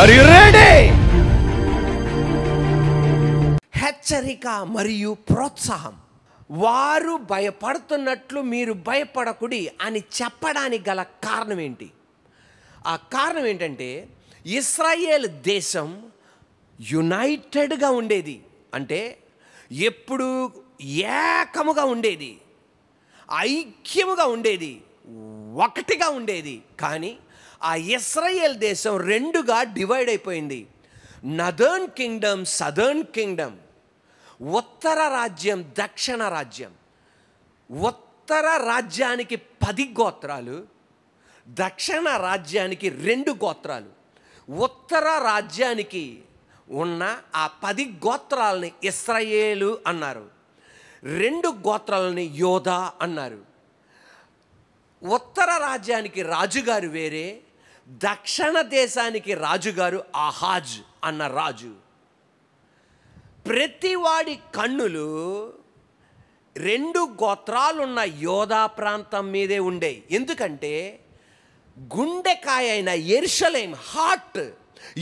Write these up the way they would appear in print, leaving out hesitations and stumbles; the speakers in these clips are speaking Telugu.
Are you ready? హెచ్చరిక మరియు ప్రోత్సాహం. వారు భయపడుతున్నట్లు మీరు భయపడకుడి అని చెప్పడానికి గల కారణం ఏంటి? ఆ కారణం ఏంటంటే ఇశ్రాయేల్ దేశం యునైటెడ్గా ఉండేది, అంటే ఎప్పుడు ఏకముగా ఉండేది, ఐక్యముగా ఉండేది, ఒకటిగా ఉండేది. కానీ ఆ ఇశ్రాయేల్ దేశం రెండుగా డివైడ్ అయిపోయింది. నదర్న్ కింగ్డమ్, సదర్న్ కింగ్డమ్, ఉత్తర రాజ్యం, దక్షిణ రాజ్యం. ఉత్తర రాజ్యానికి 10 గోత్రాలు, దక్షిణ రాజ్యానికి 2 గోత్రాలు. ఉత్తర రాజ్యానికి ఉన్న ఆ 10 గోత్రాలని ఇశ్రాయేలు అన్నారు, 2 గోత్రాలని యోధా అన్నారు. ఉత్తర రాజ్యానికి రాజుగారు వేరే, దక్షిణ దేశానికి రాజుగారు ఆహాజ్ అన్న రాజు. ప్రతివాడి కన్నులు 2 గోత్రాలున్న యోధా ప్రాంతం మీదే ఉండేవి. ఎందుకంటే గుండెకాయ అయిన యెరూషలేం, హార్ట్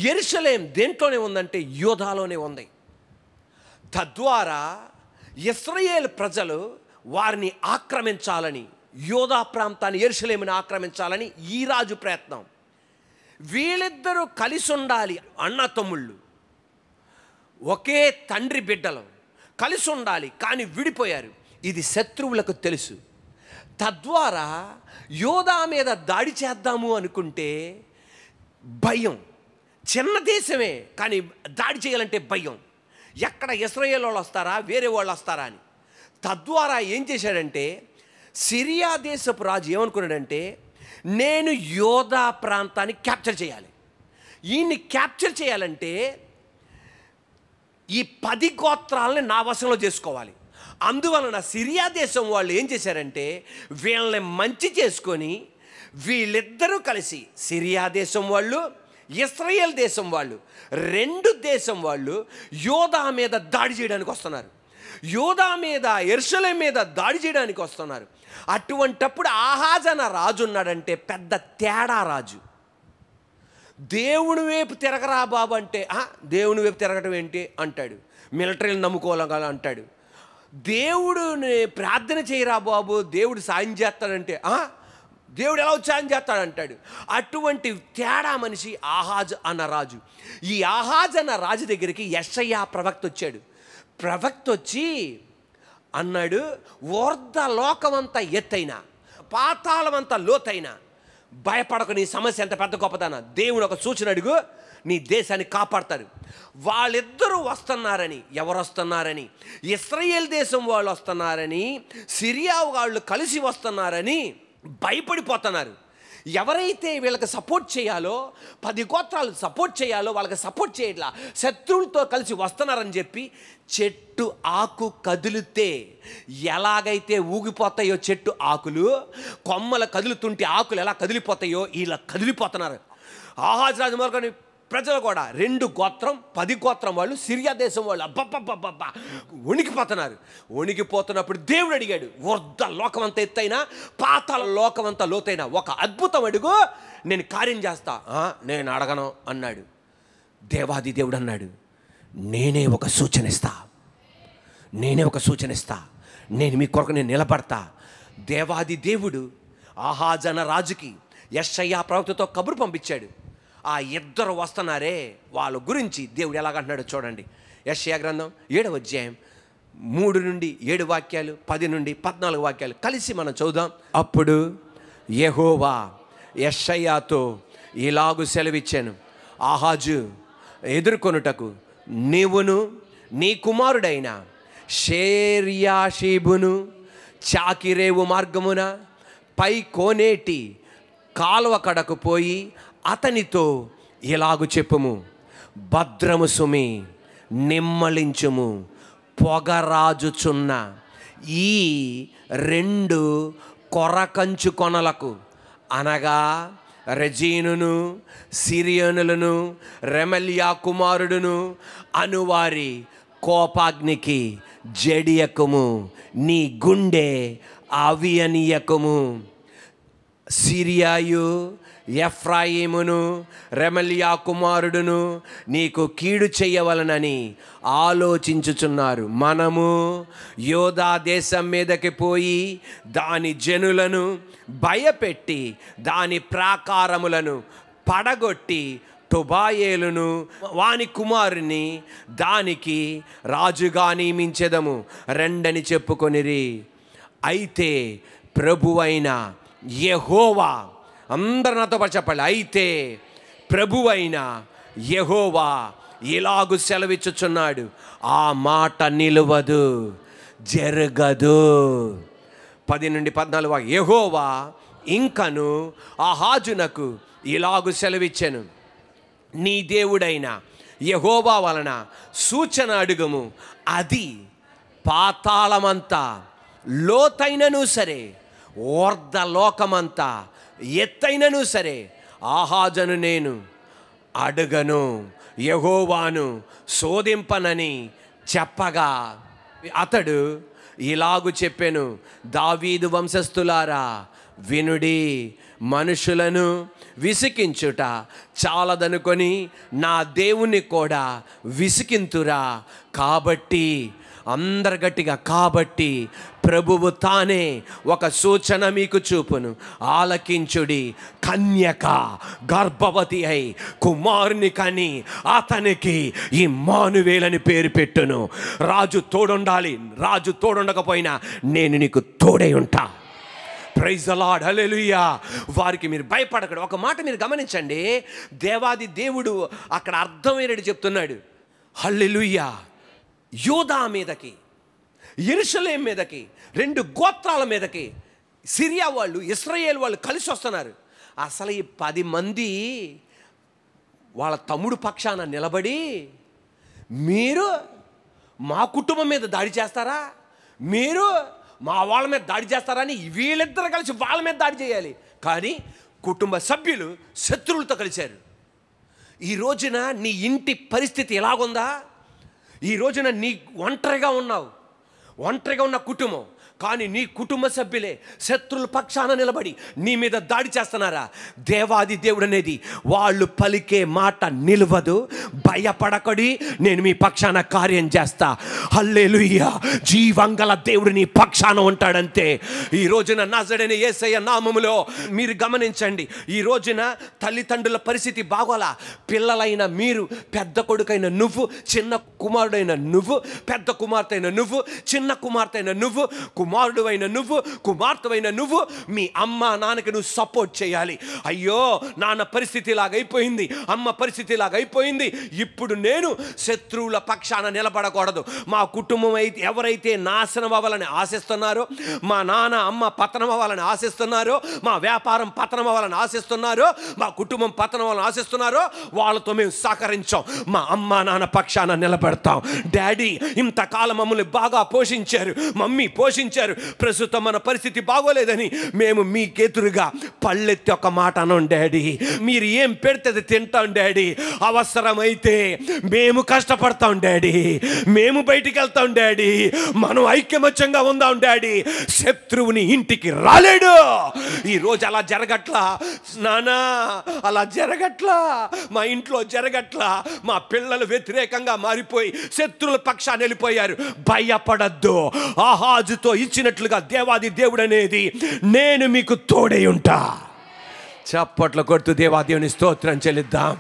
యెరూషలేం దేంట్లోనే ఉందంటే యోధాలోనే ఉంది. తద్వారా ఇశ్రాయేల్ ప్రజలు వారిని ఆక్రమించాలని, యోధా ప్రాంతాన్ని, యెరూషలేముని ఆక్రమించాలని ఈ రాజు ప్రయత్నం. వీళ్ళిద్దరూ కలిసి ఉండాలి, అన్న తమ్ముళ్ళు, ఒకే తండ్రి బిడ్డలు కలిసి ఉండాలి, కానీ విడిపోయారు. ఇది శత్రువులకు తెలుసు. తద్వారా యోధా మీద దాడి చేద్దాము అనుకుంటే భయం. చిన్న దేశమే కానీ దాడి చేయాలంటే భయం. ఎక్కడ ఇశ్రాయేల్ వాళ్ళు వస్తారా, వేరే వాళ్ళు వస్తారా అని. తద్వారా ఏం చేశాడంటే సిరియా దేశపు రాజు ఏమనుకున్నాడంటే, నేను యోధా ప్రాంతాన్ని క్యాప్చర్ చేయాలి. ఈయన్ని క్యాప్చర్ చేయాలంటే ఈ 10 గోత్రాలని నా వశంలో చేసుకోవాలి. అందువలన సిరియా దేశం వాళ్ళు ఏం చేశారంటే వీళ్ళని మంచి చేసుకొని వీళ్ళిద్దరూ కలిసి, సిరియా దేశం వాళ్ళు, ఇశ్రాయేల్ దేశం వాళ్ళు, 2 దేశం వాళ్ళు యోధా మీద దాడి చేయడానికి వస్తున్నారు. యోధా మీద, యెరూషలేం మీద దాడి చేయడానికి వస్తున్నారు. అటువంటప్పుడు ఆహాజ్ అన్న రాజు ఉన్నాడంటే పెద్ద తేడా రాజు. దేవుని వైపు తిరగరా బాబు అంటే, దేవుని వైపు తిరగటం ఏంటి అంటాడు. మిలిటరీని నమ్ముకోవాల అంటాడు. దేవుడుని ప్రార్థన చేయరా బాబు, దేవుడు సాయం చేస్తాడంటే, దేవుడు ఎలా సాయం చేస్తాడంటాడు. అటువంటి తేడా మనిషి ఆహాజ్ అన్న రాజు. ఈ ఆహాజ్ అన్న రాజు దగ్గరికి యెషయా ప్రవక్త వచ్చాడు. ప్రవక్త వచ్చి అన్నాడు, ఊర్ధ లోకమంతా ఎత్తైన, పాతాళమంతా లోతైన, భయపడక, నీ సమస్య ఎంత పెద్ద గొప్పదన్నా, దేవుడు ఒక సూచన అడుగు, నీ దేశాన్ని కాపాడతారు. వాళ్ళిద్దరూ వస్తున్నారని, ఎవరు వస్తున్నారని, ఇశ్రాయేల్ దేశం వాళ్ళు వస్తున్నారని, సిరియా వాళ్ళు కలిసి వస్తున్నారని భయపడిపోతున్నారు. ఎవరైతే వీళ్ళకి సపోర్ట్ చేయాలో, 10 గోత్రాలు సపోర్ట్ చేయాలో వాళ్ళకి సపోర్ట్ చేయట్లా, శత్రువులతో కలిసి వస్తున్నారని చెప్పి చెట్టు ఆకు కదిలితే ఎలాగైతే ఊగిపోతాయో చెట్టు ఆకులు, కొమ్మలు కదులుతుంటే ఆకులు ఎలా కదిలిపోతాయో ఇలా కదిలిపోతున్నారు. ఆహాజ్ రాజు మొదలుకొని ప్రజలు కూడా 2 గోత్రం, 10 గోత్రం వాళ్ళు, సిరియా దేశం వాళ్ళు అబ్బబ్బబ్బబ్బా వణికిపోతున్నారు. వణికిపోతున్నప్పుడు దేవుడు అడిగాడు, ఊర్ధ లోకమంతా ఎత్తైనా, పాతాళ లోకమంతా లోతైనా ఒక అద్భుతం అడుగు, నేను కార్యం చేస్తా. నేను అడగను అన్నాడు. దేవాది దేవుడు అన్నాడు, నేనే ఒక సూచన ఇస్తా, నేనే ఒక సూచన ఇస్తా, నేను మీ కొరకు నేను నిలబడతా. దేవాది దేవుడు ఆహాజ్ అన్న రాజుకి యెషయా ప్రవక్తతో కబురు పంపించాడు. ఆ ఇద్దరు వస్తున్నారే వాళ్ళ గురించి దేవుడు ఎలాగంటున్నాడో చూడండి. యెషయా గ్రంథం 7వ అధ్యాయం 3 నుండి 7 వాక్యాలు, 10 నుండి 14 వాక్యాలు కలిసి మనం చదువుదాం. అప్పుడు యెహోవా యెషయాతో ఇలాగు సెలవిచ్చాను, ఆహాజు ఎదుర్కొనుటకు నీవును నీ కుమారుడైన షేర్యాషీబును చాకిరేవు మార్గమున పై కోనేటి కాలువ కడకు పోయి అతనితో ఇలాగు చెప్పుము, భద్రము సుమి, నిమ్మలించుము, పొగరాజుచున్న ఈ 2 కొరకంచు కొనలకు, అనగా రెజీనును సిరియనులను రెమల్యా కుమారుడును అనువారి కోపాగ్నికి జడియకుము, నీ గుండె అవియనీయకుము. సిరియాయు ఎఫ్రాయిమును రెమల్యా కుమారుడును నీకు కీడు చేయవలనని ఆలోచించుచున్నారు. మనము యోధా దేశం మీదకి పోయి దాని జనులను భయపెట్టి దాని ప్రాకారములను పడగొట్టి టొబాయేలును వాని కుమారుని దానికి రాజుగా నియమించెదము రెండని చెప్పుకొనిరి. అయితే ప్రభువైన యెహోవా, అందరు నాతో పాటు చెప్పాలి, అయితే ప్రభువైన యెహోవా ఇలాగు సెలవిచ్చుచున్నాడు, ఆ మాట నిలువదు, జరగదు. 10 నుండి 14 యెహోవా ఇంకను ఆహాజునకు ఇలాగు సెలవిచ్చెను, నీ దేవుడైన యెహోవా వలన సూచన అడుగుము, అది పాతాళమంతా లోతైనను సరే ఊర్ధ్వలోకమంతా ఎత్తైనను సరే ఆహాజను నేను అడుగను, యెహోవాను శోధింపనని చెప్పగా అతడు ఇలాగు చెప్పెను, దావీదు వంశస్థులారా వినుడి, మనుషులను విసికించుట చాలదనుకొని నా దేవుని కూడా విసికింతురా. కాబట్టి అందరు గట్టిగా, కాబట్టి ప్రభువు తానే ఒక సూచన మీకు చూపును, ఆలకించుడి. కన్యక గర్భవతి అయి కుమారుని కని అతనికి ఇమ్మానువేలని పేరు పెట్టును. రాజు తోడుండాలి, రాజు తోడుండకపోయినా నేను నీకు తోడై ఉంటా. ప్రైజ్ ద లార్డ్, హల్లెలూయా. వారికి మీరు భయపడకండి. ఒక మాట మీరు గమనించండి, దేవాది దేవుడు అక్కడ అర్థమైనట్టు చెప్తున్నాడు. హల్లెలూయా. యూదా మీదకి, యెరూషలేం మీదకి, 2 గోత్రాల మీదకి సిరియా వాళ్ళు, ఇశ్రాయేల్ వాళ్ళు కలిసి వస్తున్నారు. అసలు ఈ 10 మంది వాళ్ళ తమ్ముడు పక్షాన నిలబడి, మీరు మా కుటుంబం మీద దాడి చేస్తారా, మీరు మా వాళ్ళ మీద దాడి చేస్తారని వీళ్ళిద్దరు కలిసి వాళ్ళ మీద దాడి చేయాలి. కానీ కుటుంబ సభ్యులు శత్రువులతో కలిశారు. ఈ రోజున నీ ఇంటి పరిస్థితి ఎలాగుందా? ఈ రోజున నీ ఒంటరిగా ఉన్నావు, ఒంటరిగా ఉన్న కుటుంబం, కానీ నీ కుటుంబ సభ్యులే శత్రువుల పక్షాన నిలబడి నీ మీద దాడి చేస్తున్నారా? దేవాది దేవుడు అనేది వాళ్ళు పలికే మాట నిలవదు, భయపడకడి, నేను మీ పక్షాన కార్యం చేస్తా. హల్లెలూయా. జీవంగల దేవుడు నీ పక్షాన ఉంటాడంతే. ఈ రోజున నజరేయుడైన యేసయ్య నామములో మీరు గమనించండి, ఈ రోజున తల్లిదండ్రుల పరిస్థితి బాగోలా. పిల్లలైన మీరు, పెద్ద కొడుకైన నువ్వు, చిన్న కుమారుడైన నువ్వు, పెద్ద కుమార్తె అయిన నువ్వు, చిన్న కుమార్తె అయిన నువ్వు, కుమారుడు అయిన నువ్వు, కుమార్తెవైన నువ్వు, మీ అమ్మ నాన్నకి నువ్వు సపోర్ట్ చేయాలి. అయ్యో నాన్న పరిస్థితి ఇలాగైపోయింది, అమ్మ పరిస్థితి ఇలాగైపోయింది, ఇప్పుడు నేను శత్రువుల పక్షాన నిలబడకూడదు. మా కుటుంబం అయితే ఎవరైతే నాశనం అవ్వాలని ఆశిస్తున్నారో, మా నాన్న అమ్మ పతనం అవ్వాలని ఆశిస్తున్నారో, మా వ్యాపారం పతనం అవ్వాలని ఆశిస్తున్నారో, మా కుటుంబం పతనం అవ్వాలని ఆశిస్తున్నారో, వాళ్ళతో మేము సహకరించాం. మా అమ్మ నాన్న పక్షాన నిలబెడతాం. డాడీ ఇంతకాలం మమ్మల్ని బాగా పోషించారు, మమ్మీ పోషించారు, ప్రస్తుతం మన పరిస్థితి బాగోలేదని మేము మీకెదురుగా పళ్ళెత్తి ఒక మాట అనం డాడీ, మీరు ఏం పెడితే అది తింటాం డాడీ, అవసరమైతే మేము కష్టపడతాం డాడీ, మేము బయటికి వెళ్తాం డాడీ, మనం ఐక్యమత్యంగా ఉందాం డాడీ. శత్రువుని ఇంటికి రాలేడు. ఈరోజు అలా జరగట్లా నానా, అలా జరగట్లా, మా ఇంట్లో జరగట్లా. మా పిల్లలు వ్యతిరేకంగా మారిపోయి శత్రువుల పక్షాన్ని వెళ్ళిపోయారు. భయపడద్దు. ఆహాజుతో ఇచ్చినట్లుగా దేవాది దేవుడు అనేది నేను మీకు తోడై ఉంటా. చప్పట్లు కొడుతూ దేవాదేవుని స్తోత్రం చెల్లిద్దాం.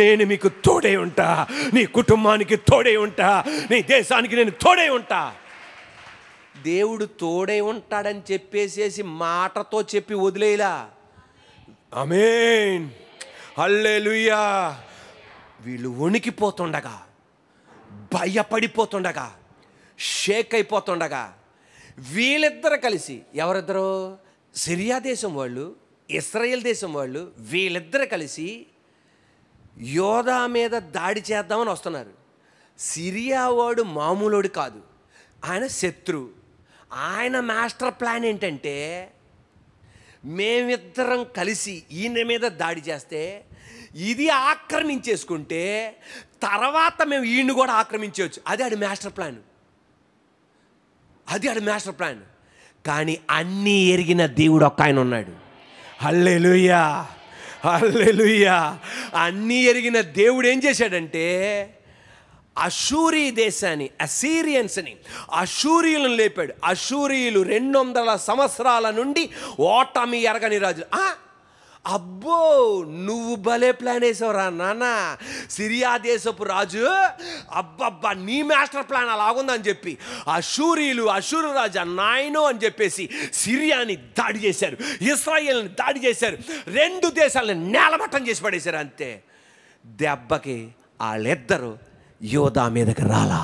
నేను మీకు తోడై ఉంటా, నీ కుటుంబానికి తోడై ఉంటా, నీ దేశానికి నేను తోడై ఉంటా. దేవుడు తోడై ఉంటాడని చెప్పేసేసి మాటతో చెప్పి వదిలేలా. ఆమేన్, హల్లెలూయా. వీళ్ళు వణికిపోతుండగా, భయపడిపోతుండగా, షేక్ అయిపోతుండగా, వీళ్ళిద్దరు కలిసి, ఎవరిద్దరు? సిరియా దేశం వాళ్ళు, ఇశ్రాయేల్ దేశం వాళ్ళు, వీళ్ళిద్దరు కలిసి యోధా మీద దాడి చేద్దామని వస్తున్నారు. సిరియా వాడు మామూలుడు కాదు, ఆయన శత్రు. ఆయన మాస్టర్ ప్లాన్ ఏంటంటే, మేమిద్దరం కలిసి ఈయన మీద దాడి చేస్తే ఇది ఆక్రమించేసుకుంటే తర్వాత మేము ఈయన్ని కూడా ఆక్రమించవచ్చు. అది ఆడి మాస్టర్ ప్లాన్, అది ఆడి మాస్టర్ ప్లాన్. కానీ అన్నీ ఎరిగిన దేవుడు ఒక్క ఆయన ఉన్నాడు. హల్లెలూయా, హల్లెలూయా. అన్నీ ఎరిగిన దేవుడు ఏం చేశాడంటే అషూరీ దేశాన్ని, అసీరియన్స్ని, అషూరియులను లేపాడు. అషూరియులు 200 సంవత్సరాల నుండి ఓటమి ఎరగని రాజు. అబ్బో, నువ్వు భలే ప్లాన్ వేసావురా నాన్న. సిరియా దేశపు రాజు, అబ్బబ్బా నీ మాస్టర్ ప్లాన్ అలాగుందని చెప్పి అషూరు రాజు నాయనో అని చెప్పేసి సిరియాని దాడి చేశారు, ఇశ్రాయేల్ని దాడి చేశారు, 2 దేశాలని నేలమట్టం చేసి పడేశారు. అంతే, దెబ్బకి వాళ్ళిద్దరూ యోధా మీదకి రాలా.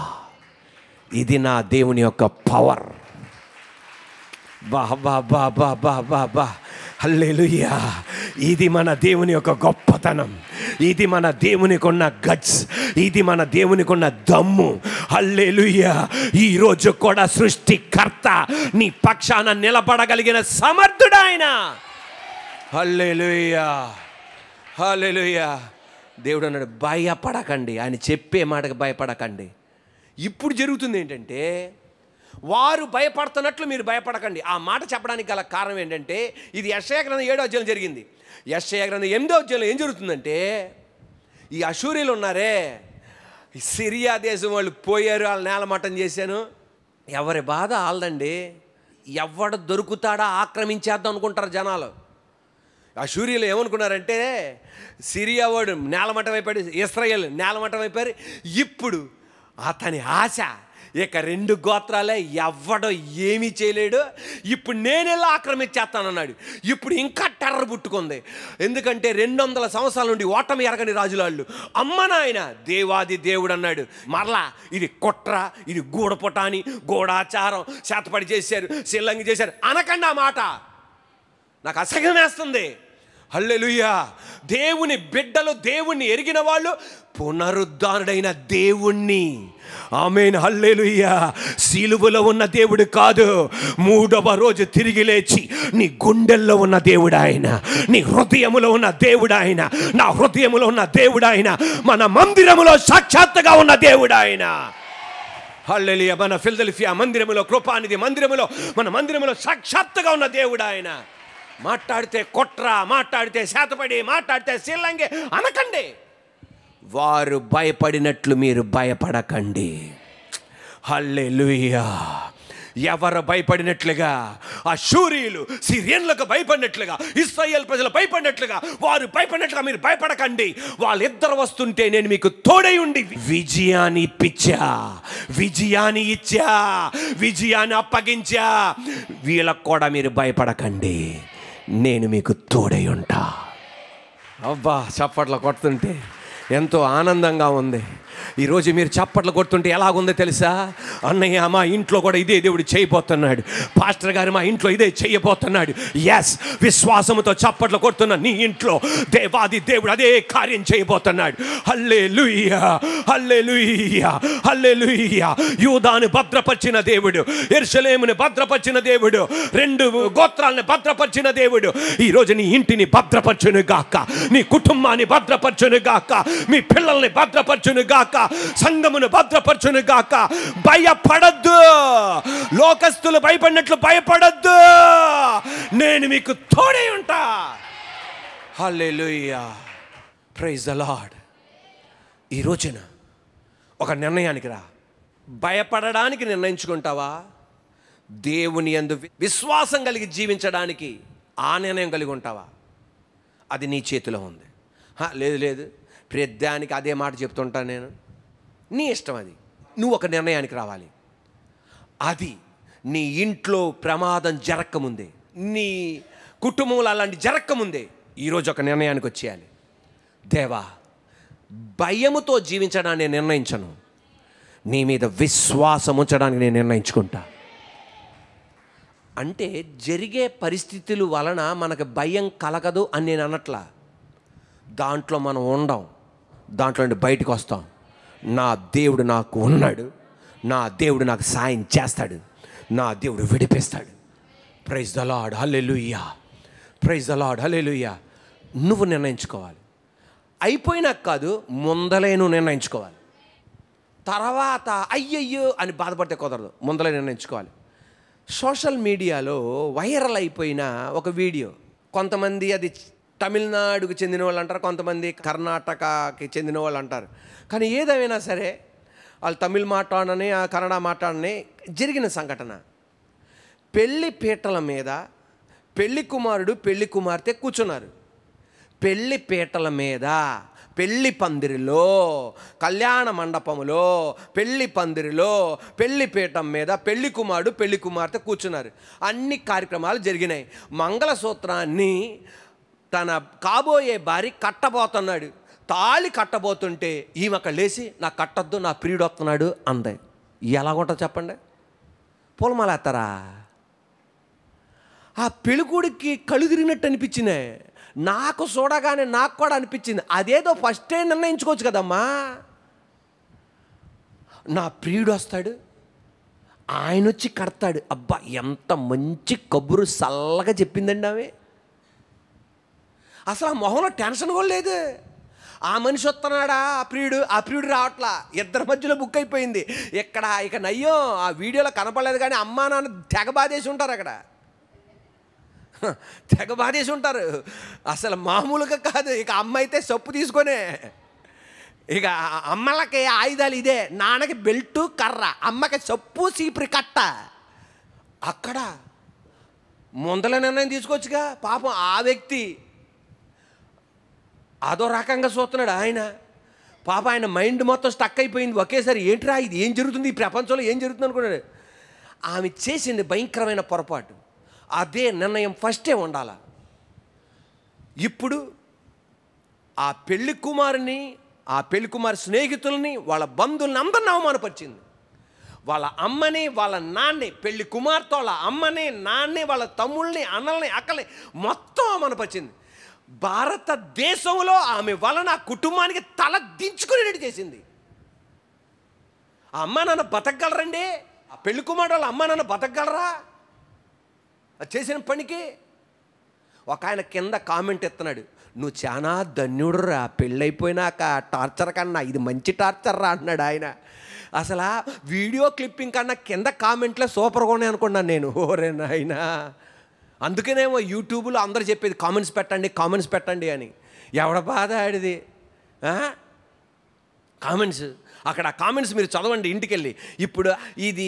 ఇది నా దేవుని యొక్క పవర్. బా బా బా బా బా బా బా హల్లెలూయా. ఇది మన దేవుని యొక్క గొప్పతనం, ఇది మన దేవునికి ఉన్న గట్స్, ఇది మన దేవునికి ఉన్న దమ్ము. హల్లెలూయా. ఈరోజు కూడా సృష్టికర్త నీ పక్షాన నిలబడగలిగిన సమర్థుడు ఆయన. హల్లెలూయా, హల్లెలూయా. దేవుడు అన్నాడు భయపడకండి, ఆయన చెప్పే మాటకు భయపడకండి. ఇప్పుడు జరుగుతుంది ఏంటంటే వారు భయపడుతున్నట్లు మీరు భయపడకండి. ఆ మాట చెప్పడానికి గల కారణం ఏంటంటే ఇది యెషయా గ్రంథం 7వ అధ్యాయంలో జరిగింది. యెషయా గ్రంథం 8వ అధ్యాయంలో ఏం జరుగుతుందంటే ఈ అషూరీలు ఉన్నారే, సిరియా దేశం వాళ్ళు పోయారు, వాళ్ళు నేలమట్టం చేశాను. ఎవరి బాధ వాళ్ళదండి. ఎవడ దొరుకుతాడా ఆక్రమించేద్దాం అనుకుంటారు జనాలు. అషూరీలు ఏమనుకున్నారంటే సిరియా వాడు నేలమట్టం అయిపోయాడు, ఇశ్రాయేల్ నేలమట్టం అయిపోయారు. ఇప్పుడు అతని ఆశ ఇక 2 గోత్రాలే, ఎవడో ఏమీ చేయలేడు, ఇప్పుడు నేనెలా ఆక్రమించేస్తానన్నాడు. ఇప్పుడు ఇంకా టెర్రర్ పుట్టుకుంది. ఎందుకంటే 200 సంవత్సరాల నుండి ఓటమి ఎరగని రాజులాళ్ళు అమ్మ నాయన దేవాది దేవుడు అన్నాడు. మరలా ఇది కుట్ర, ఇది గూడపుటాని, గూఢాచారం, చేతపడి చేశారు, సిల్లంగి చేశారు అనకండి. ఆ మాట నాకు అసహ్యం వేస్తుంది. హల్లెలూయా. దేవుని బిడ్డలు, దేవుణ్ణి ఎరిగిన వాళ్ళు పునరుద్ధారుడైన దేవుణ్ణి, ఆమేన్ హల్లెలూయా, సిలువలో ఉన్న దేవుడు కాదు, 3వ రోజు తిరిగి లేచి నీ గుండెల్లో ఉన్న దేవుడు ఆయన, నీ హృదయములో ఉన్న దేవుడు ఆయన, నా హృదయములో ఉన్న దేవుడు ఆయన, మన మందిరములో సాక్షాత్తుగా ఉన్న దేవుడు ఆయన. హల్లెలూయా. మన ఫిలదెల్ఫియా మందిరములో, కృపానిధి మందిరములో, మన మందిరములో సాక్షాత్తుగా ఉన్న దేవుడు ఆయన. మాట్లాడితే కుట్ర, మాట్లాడితే శాతపడి, మాట్లాడితే సిల్లంగి అనకండి. వారు భయపడినట్లు మీరు భయపడకండి. హల్లెలూయా. ఎవరు భయపడినట్లుగా అషూరీయులు సిరియన్లకు భయపడినట్లుగా, ఇశ్రాయేల్ ప్రజలు భయపడినట్లుగా, వారు భయపడినట్లుగా మీరు భయపడకండి. వాళ్ళిద్దరు వస్తుంటే నేను మీకు తోడై ఉండి విజయాన్ని ఇప్పించా, విజయాన్ని ఇచ్చా, విజయాన్ని అప్పగించా. వీళ్ళకు కూడా మీరు భయపడకండి, నేను మీకు తోడై ఉంటా. అబ్బా, చప్పట్లు కొడుతుంటే ఎంతో ఆనందంగా ఉంది. ఈరోజు మీరు చప్పట్లు కొడుతుంటే ఎలాగుందో తెలుసా? అన్నయ్య మా ఇంట్లో కూడా ఇదే దేవుడు చేయబోతున్నాడు, పాస్టర్ గారు మా ఇంట్లో ఇదే చేయబోతున్నాడు. ఎస్, విశ్వాసముతో చప్పట్లు కొడుతున్న నీ ఇంట్లో దేవాది దేవుడు అదే కార్యం చేయబోతున్నాడు. హల్లెలూయా, హల్లెలూయా, హల్లెలూయా. యూదాను భద్రపరిచిన దేవుడు, యెరూషలేమును భద్రపరిచిన దేవుడు, 2 గోత్రాలను భద్రపరిచిన దేవుడు ఈరోజు నీ ఇంటిని భద్రపరచును గాక, నీ కుటుంబాన్ని భద్రపరచును గాక, మీ పిల్లల్ని భద్రపరచును గాక, సంఘమును భద్రపరచును గాక. భయపడద్దు, లోకస్తులు భయపడినట్లు భయపడద్దు, నేను మీకు తోడై ఉంటా. హల్లెలూయా, ప్రైజ్ ద లార్డ్. ఈ రోజున ఒక నిర్ణయానికి రా. భయపడడానికి నిర్ణయించుకుంటావా? దేవుని యందు విశ్వాసం కలిగి జీవించడానికి ఆ నిర్ణయం కలిగి ఉంటావా? అది నీ చేతిలో ఉంది. లేదు ప్రతిదానికి అదే మాట చెప్తుంటాను నేను. నీ ఇష్టం, అది నువ్వు ఒక నిర్ణయానికి రావాలి. అది నీ ఇంట్లో ప్రమాదం జరగకముందే, నీ కుటుంబంలో అలాంటి జరగకముందే ఈరోజు ఒక నిర్ణయానికి వచ్చేయాలి. దేవా, భయముతో జీవించడానికి నేను నిర్ణయించను, నీ మీద విశ్వాసం ఉంచడానికి నేను నిర్ణయించుకుంటా. అంటే జరిగే పరిస్థితుల వలన మనకు భయం కలగదు అని నేను అనట్లా. దాంట్లో మనం ఉండం, దాంట్లో నుండి బయటకు వస్తాం. నా దేవుడు నాకు ఉన్నాడు, నా దేవుడు నాకు సాయం చేస్తాడు, నా దేవుడు విడిపిస్తాడు. Praise the lord, hallelujah, praise the lord, hallelujah. నువ్వు నిర్ణయించుకోవాలి. అయిపోయినాక కాదు, ముందలే నువ్వు నిర్ణయించుకోవాలి. తర్వాత అయ్యయ్యో అని బాధపడితే కుదరదు, ముందలే నిర్ణయించుకోవాలి. సోషల్ మీడియాలో వైరల్ అయిపోయిన ఒక వీడియో, కొంతమంది అది తమిళనాడుకు చెందిన వాళ్ళు అంటారు, కొంతమంది కర్ణాటకకి చెందిన వాళ్ళు అంటారు. కానీ ఏదేమైనా సరే వాళ్ళు తమిళ్ మాట్లాడని కన్నడ మాట్లాడని జరిగిన సంఘటన. పెళ్లి పీటల మీద పెళ్లి కుమారుడు పెళ్లి కుమార్తె కూర్చున్నారు. పెళ్లి పీటల మీద పెళ్లి పందిరిలో, కళ్యాణ మండపములో, పెళ్లి పందిరిలో, పెళ్లి పీఠం మీద పెళ్లి కుమారుడు పెళ్లి కుమార్తె కూర్చున్నారు. అన్ని కార్యక్రమాలు జరిగినాయి. మంగళసూత్రాన్ని తన కాబోయే భార్య కట్టబోతున్నాడు. తాళి కట్టబోతుంటే ఈమె అక్కడ లేచి నాకు కట్టొద్దు, నా ప్రియుడు వస్తున్నాడు అంది. ఎలాగుంటుంది చెప్పండి? పూలమాల వేస్తారా? ఆ పెళ్ళికొడుకి కళ్ళు తిరిగినట్టు అనిపించింది. నాకు చూడగానే నాకు కూడా అనిపించింది, అదేదో ఫస్ట్ టైం నిర్ణయించుకోవచ్చు కదమ్మా. నా ప్రియుడు వస్తాడు, ఆయన వచ్చి కడతాడు. అబ్బా, ఎంత మంచి కబురు చల్లగా చెప్పిందండి ఆమె. అసలు ఆ మొహంలో టెన్షన్ కూడా లేదు. ఆ మనిషి వస్తున్నాడా, ఆ ప్రియుడు రావట్లా, ఇద్దరి మధ్యలో బుక్ అయిపోయింది. ఇక నయ్యో ఆ వీడియోలో కనపడలేదు, కానీ అమ్మా నాన్న తెగ బాధేసి ఉంటారు, అక్కడ తెగ బాధేసి ఉంటారు. అసలు మామూలుగా కాదు. ఇక అమ్మ అయితే సొప్పు తీసుకొనే, ఇక అమ్మలకి ఆయుధాలు ఇదే, నాన్నకి బెల్టు కర్ర, అమ్మకి సొప్పు సీపురి కట్ట. అక్కడ ముందల నిర్ణయం తీసుకోవచ్చుగా. పాపం ఆ వ్యక్తి అదో రకంగా చూస్తున్నాడు. ఆయన పాప ఆయన మైండ్ మొత్తం స్టక్ అయిపోయింది. ఒకేసారి ఏంట్రా ఇది, ఏం జరుగుతుంది, ఈ ప్రపంచంలో ఏం జరుగుతుంది అనుకున్నాడు. ఆమె చేసింది భయంకరమైన పొరపాటు. అదే నిర్ణయం ఫస్టే ఉండాల. ఇప్పుడు ఆ పెళ్లి కుమారుని, ఆ పెళ్లి కుమారు స్నేహితుల్ని, వాళ్ళ బంధువుల్ని అందరిని అవమానపరిచింది. వాళ్ళ అమ్మని, వాళ్ళ నాన్ని, పెళ్లి కుమార్తె వాళ్ళ అమ్మని, నాన్ని, వాళ్ళ తమ్ముళ్ళని, అన్నల్ని, అక్కల్ని మొత్తం అవమానపరిచింది. భారతదేశంలో ఆమె వలన కుటుంబానికి తల దించుకునేటట్టు చేసింది. ఆ అమ్మ నాన్న బతకగలరండి? ఆ పెళ్లి కుమారుడు వాళ్ళ అమ్మ నాన్న బతకగలరా చేసిన పనికి? ఒక ఆయన కింద కామెంట్ ఇస్తున్నాడు, నువ్వు చాలా ధన్యుడు రా, పెళ్ళైపోయినాక టార్చర్ కన్నా ఇది మంచి టార్చర్ రా అంటున్నాడు ఆయన. అసలు వీడియో క్లిప్పింగ్ కన్నా కింద కామెంట్లే సూపర్గా ఉన్నాయి అనుకున్నాను నేను. ఓరే నాయనా, అందుకనేమో యూట్యూబ్లో అందరూ చెప్పేది కామెంట్స్ పెట్టండి అని. ఎవడ బాధ ఆడిది కామెంట్స్. అక్కడ కామెంట్స్ మీరు చదవండి ఇంటికెళ్ళి. ఇప్పుడు ఇది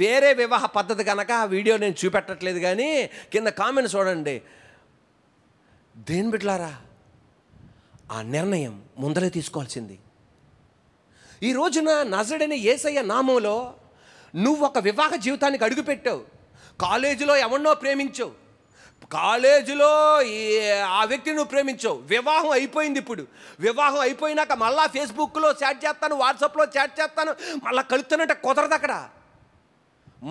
వేరే వివాహ పద్ధతి కనుక ఆ వీడియో నేను చూపెట్టట్లేదు, కానీ కింద కామెంట్స్ చూడండి. దేని బిడ్డలారా, ఆ నిర్ణయం ముందరే తీసుకోవాల్సింది. ఈ రోజున నజరేయుడైన యేసయ్య నామంలో నువ్వు ఒక వివాహ జీవితానికి అడుగుపెట్టావు. కాలేజీలో ఎవరినో ప్రేమించావు, కాలేజీలో ఆ వ్యక్తిని నువ్వు ప్రేమించావు. వివాహం అయిపోయింది. ఇప్పుడు వివాహం అయిపోయినాక మళ్ళీ ఫేస్బుక్లో చాట్ చేస్తాను, వాట్సాప్లో చాట్ చేస్తాను, మళ్ళీ కలుస్తానంటే కుదరదు. అక్కడ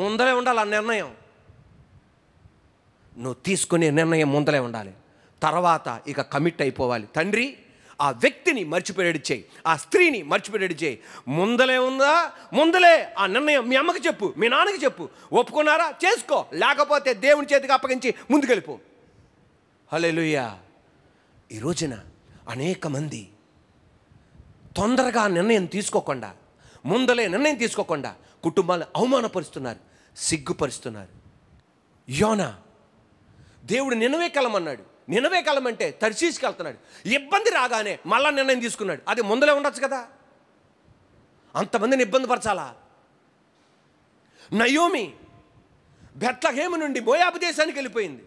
ముందరే ఉండాలి ఆ నిర్ణయం. నువ్వు తీసుకునే నిర్ణయం ముందరే ఉండాలి. తర్వాత ఇక కమిట్ అయిపోవాలి. తండ్రి ఆ వ్యక్తిని మర్చిపోయేడు చేయి, ఆ స్త్రీని మర్చిపోయేడు చేయి. ముందలే ఉందా, ముందలే ఆ నిర్ణయం మీ అమ్మకి చెప్పు, మీ నాన్నకి చెప్పు. ఒప్పుకున్నారా చేసుకో, లేకపోతే దేవుని చేతికి అప్పగించి ముందుకెళ్ళిపో. హల్లెలూయా. ఈ రోజున అనేక మంది తొందరగా నిర్ణయం తీసుకోకుండా, ముందలే నిర్ణయం తీసుకోకుండా కుటుంబాలను అవమానపరుస్తున్నారు, సిగ్గుపరుస్తున్నారు. యోనా దేవుడు నినవే కలమన్నాడు. నినవే కలమంటే తర్షీష్కి వెళ్తున్నాడు. ఇబ్బంది రాగానే మళ్ళా నిర్ణయం తీసుకున్నాడు. అది ముందలే ఉండొచ్చు కదా, అంతమందిని ఇబ్బంది పరచాలా? నయోమి బెత్లెహేము నుండి మోయాబు దేశానికి వెళ్ళిపోయింది.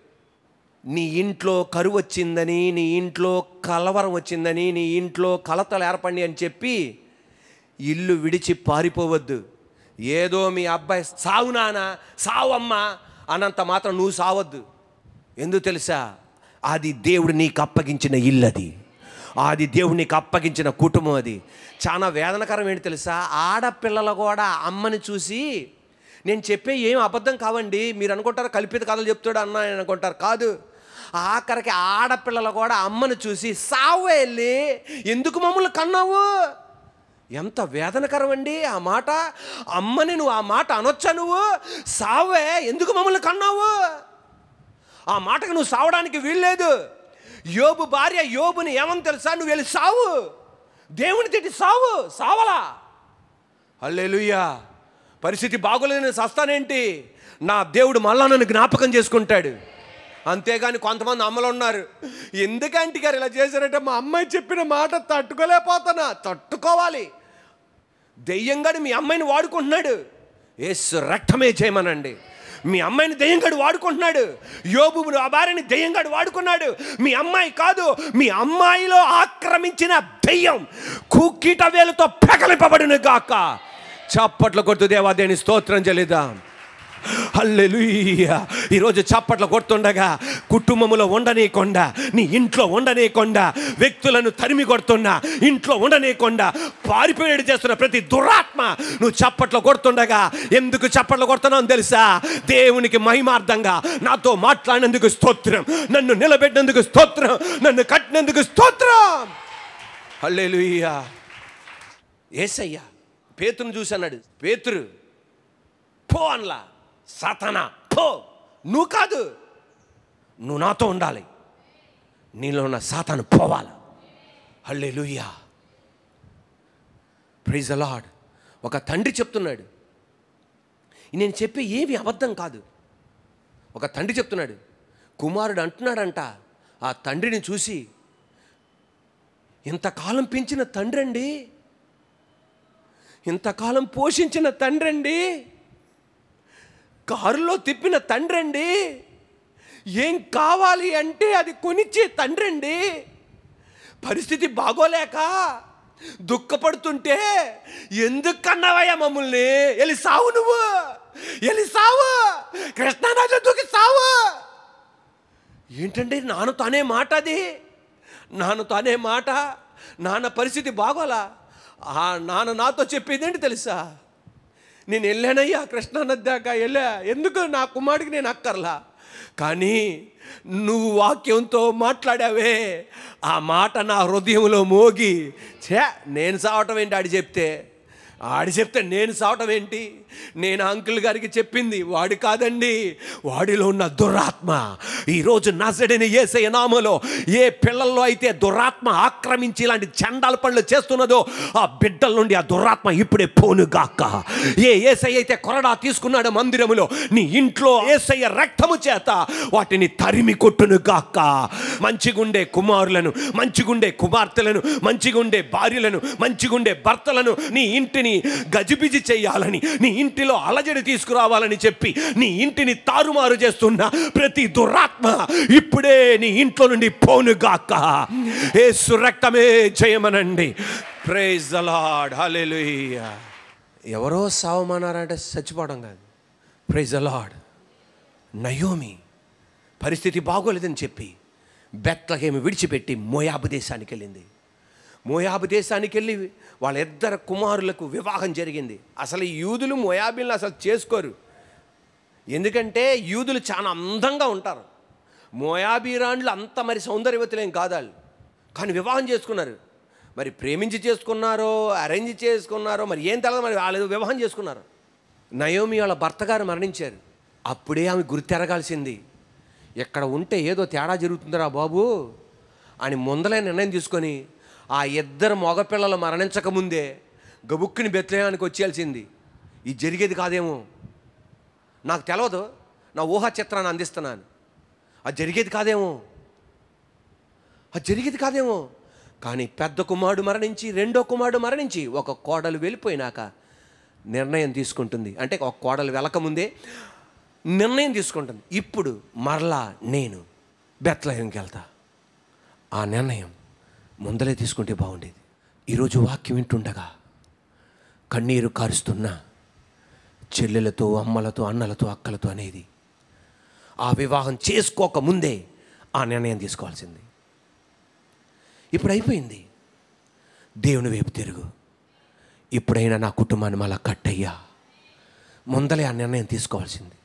నీ ఇంట్లో కరువు వచ్చిందని, నీ ఇంట్లో కలవరం వచ్చిందని, నీ ఇంట్లో కలతలు ఏర్పడి అని చెప్పి ఇల్లు విడిచి పారిపోవద్దు. ఏదో మీ అబ్బాయి సావు నాన్న, సావు అమ్మ అన్నంత మాత్రం నువ్వు సావద్దు. ఎందుకు తెలుసా? అది దేవుడు నీకు అప్పగించిన ఇల్లు, అది దేవుడు నీకు అప్పగించిన కుటుంబం. అది చాలా వేదనకరం. ఏంటి తెలుసా? ఆడపిల్లలు కూడా అమ్మని చూసి, నేను చెప్పే ఏం అబద్ధం కావండి, మీరు అనుకుంటారు కల్పిత కథలు చెప్తాడు అన్న అని అనుకుంటారు. కాదు, ఆఖరికి ఆడపిల్లలు కూడా అమ్మను చూసి సావు వెళ్ళి ఎందుకు మమ్మల్ని కన్నావు. ఎంత వేదనకరం అండి ఆ మాట. అమ్మని నువ్వు ఆ మాట అనొచ్చా? నువ్వు సావే ఎందుకు మమ్మల్ని కన్నావు. ఆ మాటకు నువ్వు సావడానికి వీల్లేదు. యోబు భార్య యోబుని ఏమని తెలుసా? నువ్వు వెళ్ళి సావు, దేవుని తిట్టి సావలా. హల్లెలూయా. పరిస్థితి బాగోలేదు, నేను సస్తానేంటి, నా దేవుడు మళ్ళా నన్ను జ్ఞాపకం చేసుకుంటాడు. అంతేగాని కొంతమంది అమ్మలు ఉన్నారు, ఎందుకు ఆంటీ గారు ఇలా చేశారంటే మా అమ్మాయి చెప్పిన మాట తట్టుకోలేకపోతున్నా. తట్టుకోవాలి. దెయ్యంగాడు మీ అమ్మాయిని వాడుకుంటున్నాడు. యేసు రక్తమే చేయమనండి. మీ అమ్మాయిని దెయ్యంగాడు వాడుకుంటున్నాడు. యోబు ఆ భార్యని దెయ్యంగాడు వాడుకున్నాడు. మీ అమ్మాయి కాదు, మీ అమ్మాయిలో ఆక్రమించిన దెయ్యం కుక్కిట వేలుతో పెకలింపబడును గాక. చప్పట్లు కొడుతూ దేవాదేవుని స్తోత్రం చెల్లిద్దాం. హల్లెలూయా. ఈరోజు చప్పట్లు కొడుతుండగా కుటుంబంలో ఉండనీయకుండా, నీ ఇంట్లో ఉండనీయకుండా, వ్యక్తులను తరిమి కొడుతున్నా, ఇంట్లో ఉండనీయకుండా పారిపోయేడు చేస్తున్న ప్రతి దురాత్మ నువ్వు చప్పట్లు కొడుతుండగా, ఎందుకు చప్పట్లు కొడుతున్నావు తెలుసా? దేవునికి మహిమార్థంగా నాతో మాట్లాడినందుకు స్తోత్రం, నన్ను నిలబెట్టినందుకు స్తోత్రం, నన్ను కట్టినందుకు స్తోత్రం. హల్లెలూయా. యేసయ్య పేతురుని చూసి అన్నాడు, పేతురు పో అనలా. సాతానా పో, నువ్వు కాదు, నువ్వు నాతో ఉండాలి, నీలో ఉన్న సాతాను పోవాలి. హల్లెలూయా. Praise the lord. ఒక తండ్రి చెప్తున్నాడు, నేను చెప్పే ఏమి అబద్ధం కాదు. ఒక తండ్రి చెప్తున్నాడు, కుమారుడు అంటున్నాడంట ఆ తండ్రిని చూసి, ఇంతకాలం పెంచిన తండ్రి అండి, ఇంతకాలం పోషించిన తండ్రి అండి, కారులో తిప్పిన తండ్రి అండి, ఏం కావాలి అంటే అది కొనిచ్చే తండ్రి అండి, పరిస్థితి బాగోలేక దుఃఖపడుతుంటే ఎందుకన్నావయ్యా మమ్మల్ని, వెళ్ళి సావు, నువ్వు వెళ్ళి సావు, కృష్ణానదిలో దూకి సావు. ఏంటండి నాన్నతో అనే మాట అది, నాన్నతో అనే మాట. నాన్న పరిస్థితి బాగోలా, ఆ నాన్న నాతో చెప్పేది ఏంటి తెలుసా? నేను వెళ్ళానయ్యా కృష్ణానది దాకా వెళ్ళా, ఎందుకు నా కుమారుడికి నేను అక్కర్లా, కానీ నువ్వు వాక్యంతో మాట్లాడావే, ఆ మాట నా హృదయంలో మోగి, నేను సావటం ఏంటి ఆడి చెప్తే నేను సావటం ఏంటి? నేను అంకుల్ గారికి చెప్పింది వాడి కాదండి, వాడిలో ఉన్న దురాత్మ ఈరోజు నజరేయుడైన యేసయ్య నామములో ఏ పిల్లల్లో అయితే దురాత్మ ఆక్రమించి ఇలాంటి చండాల పనులు చేస్తున్నదో ఆ బిడ్డల నుండి ఆ దురాత్మ ఇప్పుడే పోనుగాక. ఏ యేసయ్య అయితే కొరడా తీసుకున్నాడు మందిరములో, నీ ఇంట్లో యేసయ్య రక్తము చేత వాటిని తరిమి కొట్టును గాక. మంచిగుండే కుమారులను, మంచిగుండే కుమార్తెలను, మంచిగుండే భార్యలను, మంచిగుండే భర్తలను నీ ఇంటిని గజిబిజి చేయాలని, నీ ఇంటిలో అలజడి తీసుకురావాలని చెప్పి నీ ఇంటిని తారుమారు చేస్తున్న ప్రతి దురాత్మ ఇప్పుడే నీ ఇంట్లో నుండి పోనుగాక. యేసు రక్తమే జయమనండి. Praise the lord. హల్లెలూయా. ఎవరో సావమన్నారంటే చచ్చిపోవడం కాదు. Praise the lord. నయోమి పరిస్థితి బాగోలేదని చెప్పి బెత్లెహేము విడిచిపెట్టి మోయాబు దేశానికి వెళ్ళింది. మోయాబు దేశానికి వెళ్ళి వాళ్ళ ఇద్దరు కుమారులకు వివాహం జరిగింది. అసలు యూదులు మోయాబీలను అసలు చేసుకోరు, ఎందుకంటే యూదులు చాలా అందంగా ఉంటారు. మోయాబీరాండ్లు అంత మరి సౌందర్యవతులేం కాదు వాళ్ళు, కానీ వివాహం చేసుకున్నారు. మరి ప్రేమించి చేసుకున్నారో అరేంజ్ చేసుకున్నారో మరి ఏం తెలియదు, మరి వాళ్ళు వివాహం చేసుకున్నారు. నయోమి వాళ్ళ భర్త గారు మరణించారు. అప్పుడే ఆమె గుర్తెరగాల్సింది, ఎక్కడ ఉంటే ఏదో తేడా జరుగుతుందిరా బాబు అని ముందలే నిర్ణయం తీసుకొని ఆ ఇద్దరు మగపిల్లలు మరణించకముందే గబుక్కుని బెత్లెహేముకి వచ్చేయాల్సింది. ఇది జరిగేది కాదేమో, నాకు తెలియదు, నా ఊహా చిత్రాన్ని అందిస్తున్నాను. అది జరిగేది కాదేమో. కానీ పెద్ద కుమారుడు మరణించి, రెండో కుమారుడు మరణించి, ఒక కోడలు వెళ్ళిపోయినాక నిర్ణయం తీసుకుంటుంది. అంటే ఒక కోడలు వెళ్ళకముందే నిర్ణయం తీసుకుంటుంది, ఇప్పుడు మరలా నేను బెత్లెహేముకి వెళ్తా. ఆ నిర్ణయం ముందలే తీసుకుంటే బాగుండేది. ఈరోజు వాక్యం వింటుండగా కన్నీరు కారుస్తున్న చెల్లెలతో, అమ్మలతో, అన్నలతో, అక్కలతో అనేది ఆ వివాహం చేసుకోకముందే ఆ నిర్ణయం తీసుకోవాల్సింది. ఇప్పుడు అయిపోయింది. దేవుని వైపు తిరుగు. ఇప్పుడైనా నా కుటుంబాన్ని మళ్ళా కట్టయ్యా, ముందలే ఆ నిర్ణయం తీసుకోవాల్సింది.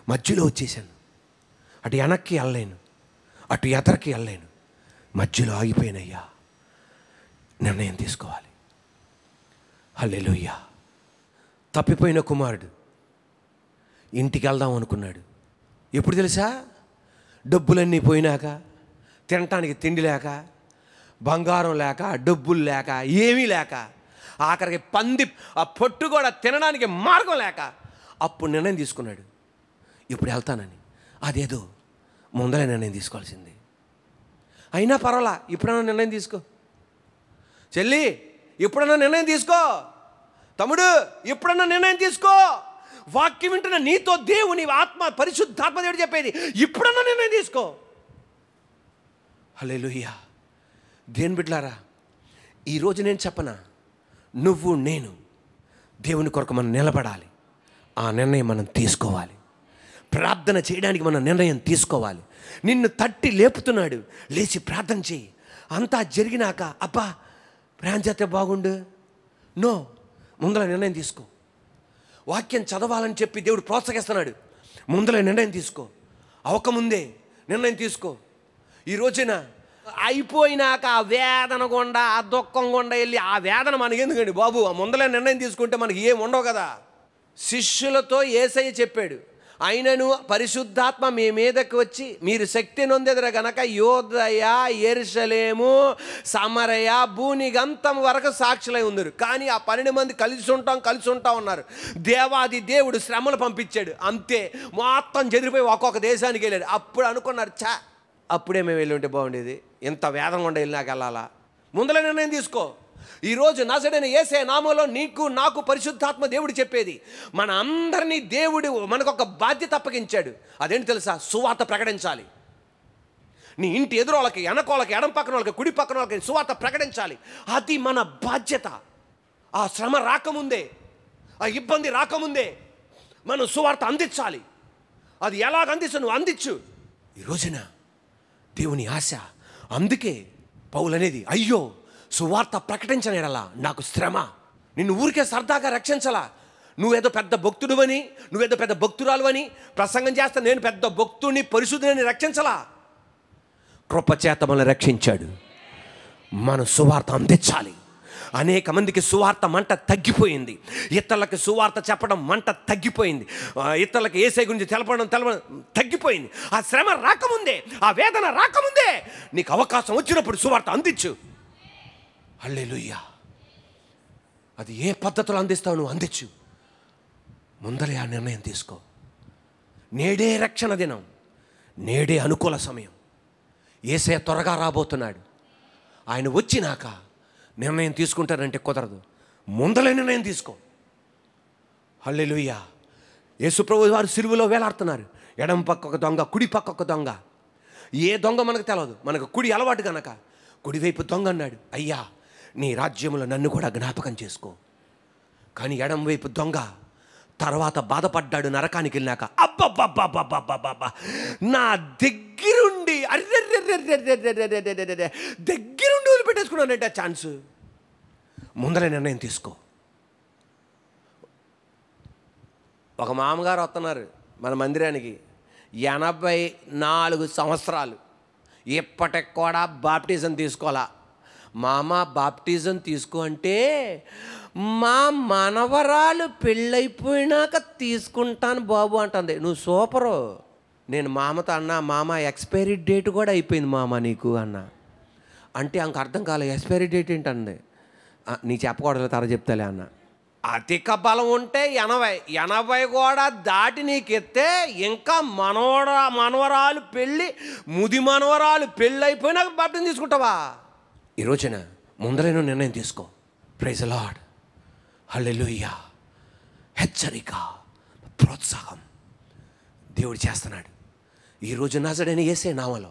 మధ్యలో వచ్చేసాను, అటు వెనక్కి వెళ్ళలేను, అటు ఎదరికి వెళ్ళలేను, మధ్యలో ఆగిపోయినయ్యా, నిర్ణయం తీసుకోవాలి. హల్లెలూయా. తప్పిపోయిన కుమారుడు ఇంటికి వెళ్దాం అనుకున్నాడు. ఎప్పుడు తెలుసా? డబ్బులన్నీ పోయినాక, తినటానికి తిండి లేక, బంగారం లేక, డబ్బులు లేక, ఏమీ లేక, ఆఖరికి పంది ఆ పొట్టు కూడా తినడానికి మార్గం లేక అప్పుడు నిర్ణయం తీసుకున్నాడు, ఇప్పుడు వెళ్తానని. అదేదో ముందరే నిర్ణయం తీసుకోవాల్సింది. అయినా పర్వాలా, ఇప్పుడైనా నిర్ణయం తీసుకో. చెల్లి, ఇప్పుడన్నా నిర్ణయం తీసుకో. తమ్ముడు, ఇప్పుడన్నా నిర్ణయం తీసుకో. వాక్యం వింటున్న నీతో దేవుని ఆత్మ, పరిశుద్ధాత్మ దేవుడు చెప్పేది, ఇప్పుడన్నా నిర్ణయం తీసుకో. హల్లెలూయా. దేవుని బిడ్డలారా, ఈరోజు నేను చెప్పనా, నువ్వు నేను దేవుని కొరకు మనం నిలబడాలి. ఆ నిర్ణయం మనం తీసుకోవాలి. ప్రార్థన చేయడానికి మనం నిర్ణయం తీసుకోవాలి. నిన్ను తట్టి లేపుతున్నాడు, లేచి ప్రార్థన చేయి. అంతా జరిగినాక అబ్బా ప్రార్థన చేస్తే బాగుండు, నో, ముందర నిర్ణయం తీసుకో. వాక్యం చదవాలని చెప్పి దేవుడు ప్రోత్సహిస్తున్నాడు, ముందర నిర్ణయం తీసుకో. అవకముందే నిర్ణయం తీసుకో. ఈ రోజున అయిపోయినాక ఆ వేదన గుండా, ఆ దుఃఖం గుండా వెళ్ళి ఆ వేదన మనకి ఎందుకండి బాబు, ఆ ముందలే నిర్ణయం తీసుకుంటే మనకి ఏం ఉండవు కదా. శిష్యులతో యేసయ్య చెప్పాడు, అయినను పరిశుద్ధాత్మ మీ మీదకి వచ్చి మీరు శక్తి నొందెదరు గనక యోదయ, యెరూషలేము, సమరయ, భూనిగంతం వరకు సాక్షులై ఉందరు. కానీ ఆ 12 మంది కలిసి ఉంటాం ఉన్నారు. దేవాది దేవుడు శ్రమలు పంపించాడు, అంతే. మొత్తం చెదిరిపోయి ఒక్కొక్క దేశానికి వెళ్ళాడు. అప్పుడు అనుకున్నారు, అప్పుడే మేము వెళ్ళి ఉంటే బాగుండేది, ఇంత వేదం గుండా వెళ్ళినాక వెళ్ళాలా. ముందర నిర్ణయం తీసుకో. ఈరోజు నజరేయుడైన యేసయ్య నామములో నీకు నాకు పరిశుద్ధాత్మ దేవుడు చెప్పేది, మన అందరినీ దేవుడు మనకు ఒక బాధ్యత అప్పగించాడు. అదేంటి తెలుసా? సువార్త ప్రకటించాలి. నీ ఇంటి ఎదురు వాళ్ళకి, వెనకోళ్ళకి, ఎడం పక్కన వాళ్ళకి, కుడి పక్కన వాళ్ళకి సువార్త ప్రకటించాలి. అది మన బాధ్యత. ఆ శ్రమ రాకముందే, ఆ ఇబ్బంది రాకముందే మనం సువార్త అందించాలి. అది ఎలాగ అందించు, నువ్వు అందించు. ఈ రోజున దేవుని ఆశ. అందుకే పౌలు అనేది, అయ్యో సువార్త ప్రకటించని ఎడలా నాకు శ్రమ. నిన్ను ఊరికే సరదాగా రక్షించలా. నువ్వేదో పెద్ద భక్తుడువని, నువ్వేదో పెద్ద భక్తురాలు అని ప్రసంగం చేస్తా, నేను పెద్ద భక్తుడిని, పరిశుద్ధుని రక్షించలా. కృపచేత మనల్ని రక్షించాడు. మనం సువార్త అందించాలి. అనేక మందికి సువార్త మంట తగ్గిపోయింది. ఇతరులకు సువార్త చెప్పడం మంట తగ్గిపోయింది. ఇతరులకు యేసయ్య గురించి తెలపడం తగ్గిపోయింది. ఆ శ్రమ రాకముందే, ఆ వేదన రాకముందే నీకు అవకాశం వచ్చినప్పుడు సువార్త అందించు. హల్లెలూయా. అది ఏ పద్ధతిలో అందిస్తావు నువ్వు అందించు. ముందరే ఆ నిర్ణయం తీసుకో. నేడే రక్షణ దినం, నేడే అనుకూల సమయం. యేసయ్య త్వరగా రాబోతున్నాడు. ఆయన వచ్చినాక నిర్ణయం తీసుకుంటారంటే కుదరదు. ముందలే నిర్ణయం తీసుకో. హల్లెలూయా. యేసుప్రభు వారు సిలువలో వేలాడుతున్నారు. ఎడం పక్క ఒక దొంగ, కుడి పక్క ఒక దొంగ. ఏ దొంగ మనకు తెలియదు, మనకు కుడి అలవాటు కనుక కుడివైపు దొంగ అన్నాడు, అయ్యా నీ రాజ్యంలో నన్ను కూడా జ్ఞాపకం చేసుకో. కానీ ఎడం వైపు దొంగ తర్వాత బాధపడ్డాడు నరకానికి వెళ్ళినాక. అబ్బబ్బబ్బబ్బబ్బబ్బబ్బా, నా దగ్గరుండి దగ్గరుండి వదిలిపెట్టేసుకున్నానంటే ఆ ఛాన్స్. ముందరే నిర్ణయం తీసుకో. ఒక మామగారు వస్తున్నారు మన మందిరానికి, 84 సంవత్సరాలు, ఇప్పటికి కూడా బాప్టిజం తీసుకోవాలా. మామ బాప్టిజం తీసుకో అంటే, మా మనవరాలు పెళ్ళైపోయినాక తీసుకుంటాను బాబు అంటుంది. నువ్వు సూపరు. నేను మామతో అన్నా, మామ ఎక్స్పైరీ డేట్ కూడా అయిపోయింది మామ నీకు అన్నా. అంటే అంక అర్థం కాలే, ఎక్స్పైరీ డేట్ ఏంటండి. నీ చెప్పకూడదు, తర చెప్తాలే అన్న. అధిక బలం ఉంటే 80 కూడా దాటి నీకు ఎత్తే ఇంకా మనవరాలు పెళ్ళి, ముది మనవరాలు పెళ్ళి అయిపోయినాక బాప్టిజం తీసుకుంటావా? ఈ రోజున ముందరైన నిర్ణయం తీసుకో. Praise the lord. హల్లెలూయా. హెచ్చరిక, ప్రోత్సాహం దేవుడు చేస్తున్నాడు. ఈరోజు నజరేయుడైన యేసయ్య నామములో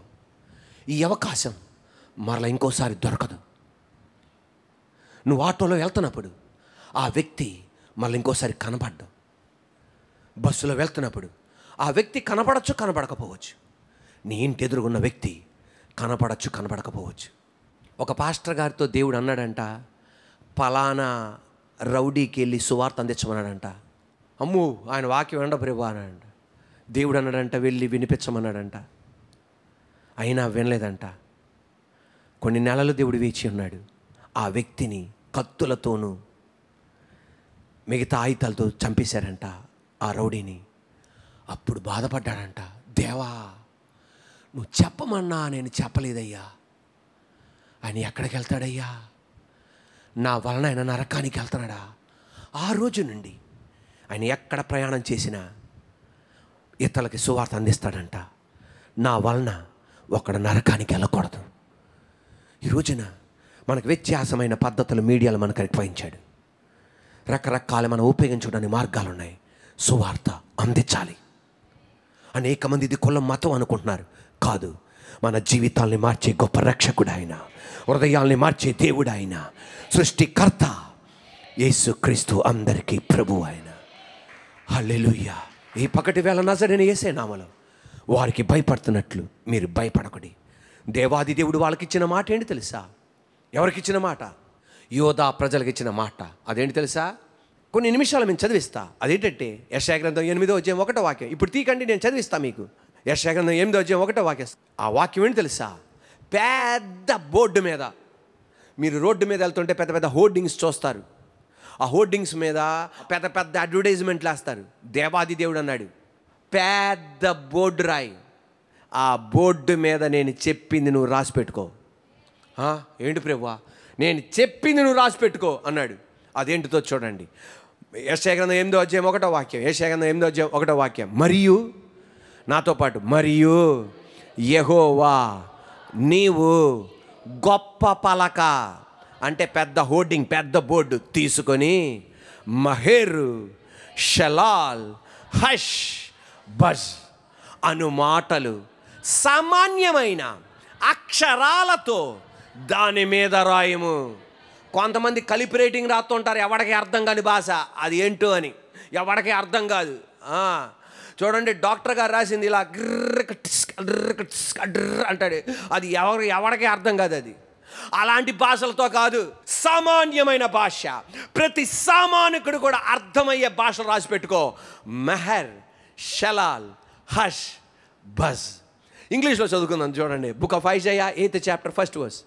ఈ అవకాశం మరలా ఇంకోసారి దొరకదు. నువ్వు ఆటోలో వెళ్తున్నప్పుడు ఆ వ్యక్తి మళ్ళీ ఇంకోసారి కనపడ్డావు. బస్సులో వెళ్తున్నప్పుడు ఆ వ్యక్తి కనపడచ్చు, కనపడకపోవచ్చు. నీ ఇంటి ఎదురుగున్న వ్యక్తి కనపడచ్చు, కనపడకపోవచ్చు. ఒక పాస్టర్ గారితో దేవుడు అన్నాడంట, పలానా రౌడీకి వెళ్ళి సువార్త అందించమన్నాడంట. అమ్ము ఆయన వాక్యం వినడం ప్రభు అన్నాడంట. దేవుడు అన్నాడంట, వెళ్ళి వినిపించమన్నాడంట. అయినా వినలేదంట. కొన్ని నెలలు దేవుడు వేచి ఉన్నాడు. ఆ వ్యక్తిని కత్తులతోనూ మిగతా ఆయుధాలతో చంపేశారంట ఆ రౌడీని. అప్పుడు బాధపడ్డాడంట, దేవా నువ్వు చెప్పమన్నా నేను చెప్పలేదయ్యా. ఆయన ఎక్కడికి వెళ్తాడయ్యా? నా వలన ఆయన నరకానికి వెళ్తున్నాడా? ఆ రోజు నుండి ఆయన ఎక్కడ ప్రయాణం చేసినా ఇతరులకి సువార్త అందిస్తాడంట. నా వలన ఒకడు నరకానికి వెళ్ళకూడదు. ఈ రోజున మనకు వ్యత్యాసమైన పద్ధతులు మీడియాలో మనకు ఎక్కువయించాడు. రకరకాల మనం ఉపయోగించడానికి మార్గాలు ఉన్నాయి. సువార్త అందించాలి. అనేక మంది ఇది కులం మతం అనుకుంటున్నారు. కాదు, మన జీవితాల్ని మార్చే గొప్ప రక్షకుడు ఆయన, హృదయాల్ని మార్చే దేవుడు ఆయన, సృష్టికర్త యేసుక్రీస్తు, అందరికీ ప్రభు ఆయన. హల్లెలూయా. ఈ పగటి వేళ నజరేయుని యేసే నామములో వారికి భయపడుతున్నట్లు మీరు భయపడకండి. దేవాది దేవుడు వాళ్ళకి ఇచ్చిన మాట ఏంటి తెలుసా? ఎవరికి ఇచ్చిన మాట? యోధా ప్రజలకు ఇచ్చిన మాట. అదేంటి తెలుసా? కొన్ని నిమిషాలు మేము చదివిస్తా. అదేంటంటే యెషయా గ్రంథం 8:1 వాక్యం. ఇప్పుడు తీకండి, నేను చదివిస్తా మీకు. యెషయా గ్రంథం 8:1 వాక్యం. ఆ వాక్యం ఏంటి తెలుసా? పెద్ద బోర్డు మీద, మీరు రోడ్డు మీద వెళ్తుంటే పెద్ద పెద్ద హోర్డింగ్స్ చూస్తారు. ఆ హోర్డింగ్స్ మీద పెద్ద పెద్ద అడ్వర్టైజ్మెంట్లు వేస్తారు. దేవాది దేవుడు అన్నాడు, పెద్ద బోర్డు రాయి, ఆ బోర్డు మీద నేను చెప్పింది నువ్వు రాసి పెట్టుకో. ఏంటి ప్రభువా? నేను చెప్పింది నువ్వు రాసి పెట్టుకో అన్నాడు. అదేంటితో చూడండి. యెషయా గ్రంథం 8:1 వాక్యం. యెషయా గ్రంథం 8:1 వాక్యం. మరియు, నాతో పాటు, మరియు యెహోవా నీవు గొప్ప పలక, అంటే పెద్ద హోర్డింగ్, పెద్ద బోర్డు తీసుకొని మహేరు, షలాల్, హష్, బజ్ అను మాటలు సామాన్యమైన అక్షరాలతో దాని మీద రాయము. కొంతమంది కలిపి రేటింగ్ రాస్తుంటారు, ఎవడికి అర్థం కాని భాష, అది ఏంటో అని ఎవడికి అర్థం కాదు. చూడండి, డాక్టర్ గారు రాసింది ఇలా అంటాడు, అది ఎవడికి అర్థం కాదు. అది అలాంటి భాషలతో కాదు, సామాన్యమైన భాష, ప్రతి సామాన్యుడు కూడా అర్థమయ్యే భాష రాసి పెట్టుకో. Maher, Shalal, Hash, Baz. ఇంగ్లీష్లో చదువుకుందాం చూడండి. Book of Isaiah 8th chapter 1st verse.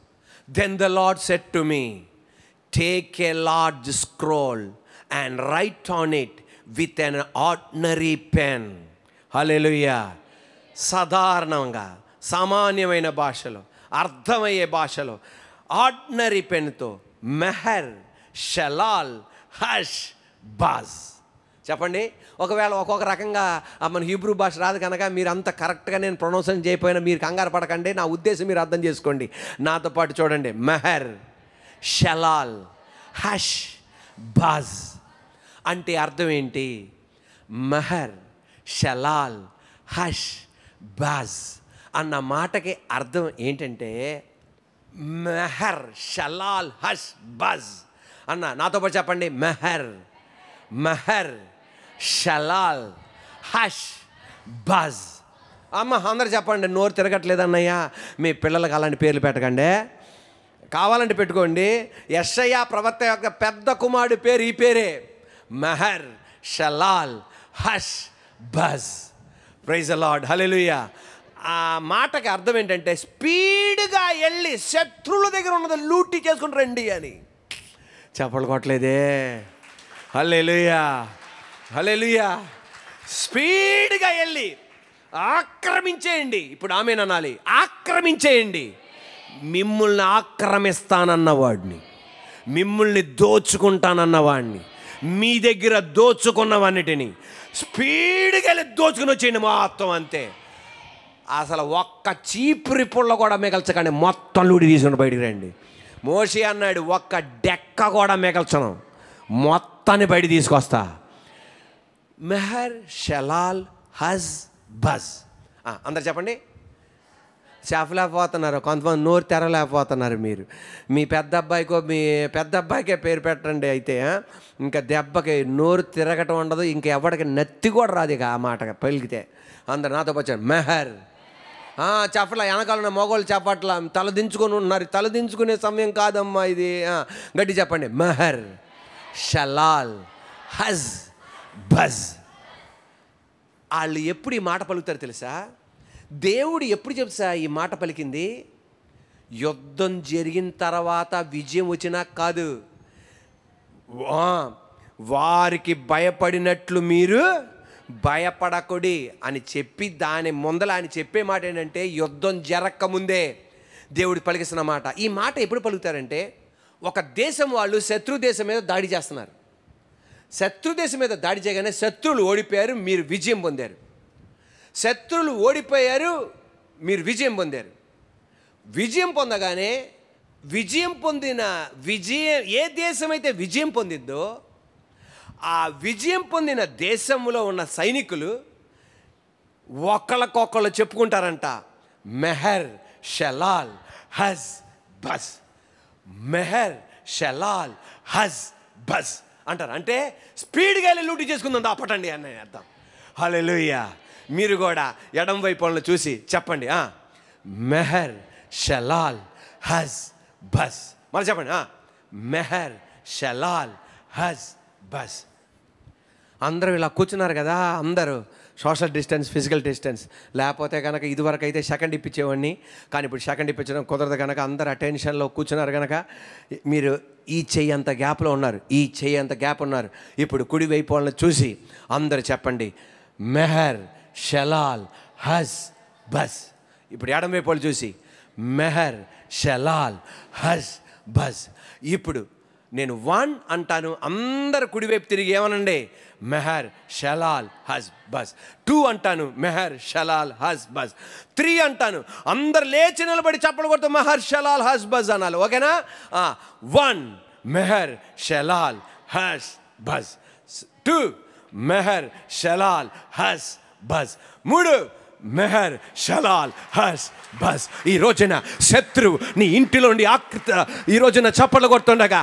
Then the Lord said to me, take a large scroll and write on it with an ordinary pen. హల్లెలూయా. సాధారణంగా సామాన్యమైన భాషలో, అర్థమయ్యే భాషలో, ఆర్డినరీ పెన్తో మెహర్, షలాల్, హష్, బాజ్. చెప్పండి. ఒకవేళ ఒక్కొక్క రకంగా మన హీబ్రూ భాష రాదు కనుక మీరు అంత కరెక్ట్గా నేను ప్రొనౌన్సియేషన్ చేయకపోయినా మీరు కంగారు పడకండి. నా ఉద్దేశం మీరు అర్థం చేసుకోండి. నాతో పాటు చూడండి. మెహర్, షలాల్, హష్, బాజ్ అంటే అర్థం ఏంటి? మెహర్, షలాల్, హష్, బాజ్ అన్న మాటకి అర్థం ఏంటంటే, మెహర్, షలాల్, హష్, బాజ్ అన్న. నాతో పాటు చెప్పండి. Meher, Meher, Shalal, Hash, బాజ్. అమ్మ అందరు చెప్పండి. నోరు తిరగట్లేదు అన్నయ్య, మీ పిల్లలకు అలాంటి పేర్లు పెట్టకండి. కావాలంటే పెట్టుకోండి. యెషయా ప్రవక్త యొక్క పెద్ద కుమారుడి పేరు ఈ పేరే, Maher, Shalal, Hash, Baz. Praise the lord. Hallelujah. ఆ మాటకి అర్థం ఏంటంటే, స్పీడ్గా వెళ్ళి శత్రువుల దగ్గర ఉన్నది లూటీ చేసుకుని రండి అని. చెప్పలు కొట్టలేదే. హల్లెలూయా, హల్లెలూయా. స్పీడ్గా వెళ్ళి ఆక్రమించేయండి. ఇప్పుడు ఆమేన్ అనాలి. ఆక్రమించేయండి. మిమ్మల్ని ఆక్రమిస్తానన్నవాడిని, మిమ్మల్ని దోచుకుంటానన్నవాడిని, మీ దగ్గర దోచుకున్నవన్నిటిని స్పీడ్గా వెళ్ళి దోచుకుని వచ్చేయండి మొత్తం. అంతే. అసలు ఒక్క చీపురి పుల్ల కూడా మిగల్చకండి, మొత్తం లూడి తీసుకుని బయటికి రండి. మోషే అన్నాడు, ఒక్క డెక్క కూడా మిగల్చను, మొత్తాన్ని బయట తీసుకొస్తా. మెహర్, షలాల్, హజ్, బజ్. అందరు చెప్పండి. చెప్పలేకపోతున్నారు, కొంతమంది నోరు తెరలేకపోతున్నారు. మీరు మీ పెద్ద అబ్బాయికే పేరు పెట్టండి. అయితే ఇంకా దెబ్బకి నోరు తిరగటం ఉండదు, ఇంకా ఎవరికి నత్తి కూడా రాదు ఇక ఆ మాట పలికితే. అందరు నాతో వచ్చారు. మెహర్. చెప్పట్లా, వెనకాల మగవాళ్ళు చెప్పట్లా, తలదించుకొని ఉన్నారు. తలదించుకునే సమయం కాదమ్మా ఇది. గట్టి చెప్పండి. మెహర్, షలాల్, హజ్, బజ్. వాళ్ళు ఎప్పుడు ఈ మాట పలుకుతారు తెలుసా? దేవుడు ఎప్పుడు చెప్తా ఈ మాట పలికింది? యుద్ధం జరిగిన తర్వాత, విజయం వచ్చినా కాదు. వారికి భయపడినట్లు మీరు భయపడకుడి అని చెప్పి, దాని ముందల ఆయన చెప్పే మాట ఏంటంటే, యుద్ధం జరగకముందే దేవుడు పలికిస్తున్న మాట. ఈ మాట ఎప్పుడు పలుకుతారంటే, ఒక దేశం వాళ్ళు శత్రు దేశం మీద దాడి చేస్తున్నారు. శత్రు దేశం మీద దాడి చేయగానే శత్రువులు ఓడిపోయారు, మీరు విజయం పొందారు. శత్రువులు ఓడిపోయారు, మీరు విజయం పొందారు. విజయం పొందగానే ఏ దేశమైతే విజయం పొందిద్దో ఆ విజయం పొందిన దేశంలో ఉన్న సైనికులు ఒకళ్ళకొకళ్ళు చెప్పుకుంటారంట, Meher Shalal Hash bus, Meher Shalal Hash bus అంటారు. అంటే స్పీడ్గా వెళ్ళి లూటీ చేసుకుందాం దాపటండి అని అర్థం. హల్లెలూయా. మీరు కూడా ఎడం వైపు వాళ్ళని చూసి చెప్పండి, మెహర్ షలాల్ హజ్ బస్. మళ్ళీ చెప్పండి, మెహర్ షలాల్ హజ్ బస్. అందరూ ఇలా కూర్చున్నారు కదా, అందరూ సోషల్ డిస్టెన్స్, ఫిజికల్ డిస్టెన్స్. లేకపోతే కనుక ఇదివరకు అయితే సెకండ్ ఇప్పించేవాడిని, కానీ ఇప్పుడు సెకండ్ ఇప్పించడం కుదరదు కనుక అందరు అటెన్షన్లో కూర్చున్నారు కనుక మీరు ఈ చెయ్యి అంత గ్యాప్లో ఉన్నారు, ఈ చెయ్యి అంత గ్యాప్ ఉన్నారు. ఇప్పుడు కుడి వైపు వాళ్ళని చూసి అందరు చెప్పండి, మెహర్ షలాల్ హజ్ బస్. ఇప్పుడు ఎడం వైపు వాళ్ళు చూసి మెహర్ షలాల్ హజ్ బస్. ఇప్పుడు నేను 1 అంటాను, అందరు కుడివైపు తిరిగి ఏమనండి, మెహర్ షలాల్ హజ్ బస్. 2 అంటాను, మెహర్ షలాల్ హజ్ బస్. 3 అంటాను, అందరు లేచి నిలబడి చప్పలు కొడుతూ మెహర్ షలాల్ హజ్ బస్ అనాలి. ఓకేనా? 1 Meher Shalal Hash bus. 2 Meher Shalal Hash bus. 3 Meher Shalal Hash bus. ఈ రోజున శత్రువు నీ ఇంటిలో నుండి ఈ రోజున చప్పట్లు కొడుతుండగా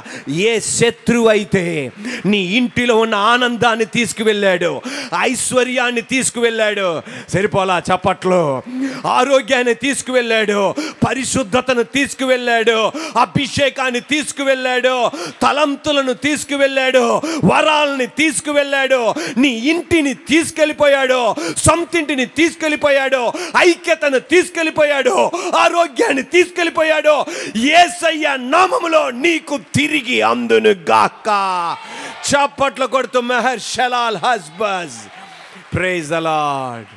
ఏ శత్రువు అయితే నీ ఇంటిలో ఉన్న ఆనందాన్ని తీసుకువెళ్ళాడు, ఐశ్వర్యాన్ని తీసుకువెళ్ళాడు, సరిపోలా చప్పట్లు, ఆరోగ్యాన్ని తీసుకువెళ్ళాడు, పరిశుద్ధతను తీసుకువెళ్ళాడు, అభిషేకాన్ని తీసుకువెళ్ళాడు, తలంతులను తీసుకువెళ్ళాడు, వరాలని తీసుకువెళ్ళాడు, నీ ఇంటిని తీసుకెళ్ళిపోయాడు, సొంతింటిని తీసుకెళ్ళిపోయాడు, ఐక్యతను తీసుకెళ్ళిపోయాడు, ఆరోగ్యాన్ని తీసుకెళ్ళిపోయాడు. యేసయ్య నామములో నీకు తిరిగి అందును గాక. చప్పట్లు కొడుతూ Maher Shalal Hash Baz. Praise the lord.